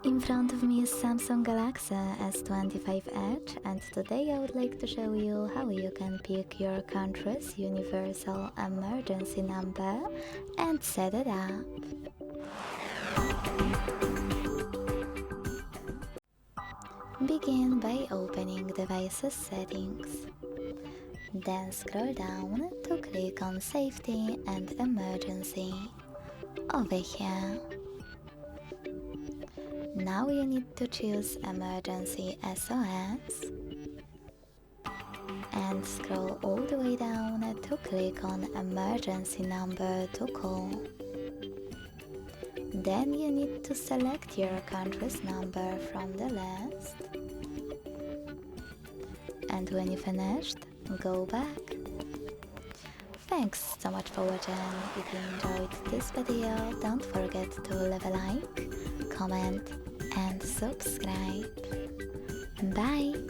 In front of me is Samsung Galaxy S25 Edge, and today I would like to show you how you can pick your country's universal emergency number and set it up. Begin by opening Devices Settings. Then scroll down to click on Safety and Emergency over here. Now you need to choose Emergency SOS and scroll all the way down to click on Emergency number to call. Then you need to select your country's number from the list, and when you finished, go back. Thanks so much for watching. If you enjoyed this video, don't forget to leave a like, comment and subscribe. Bye!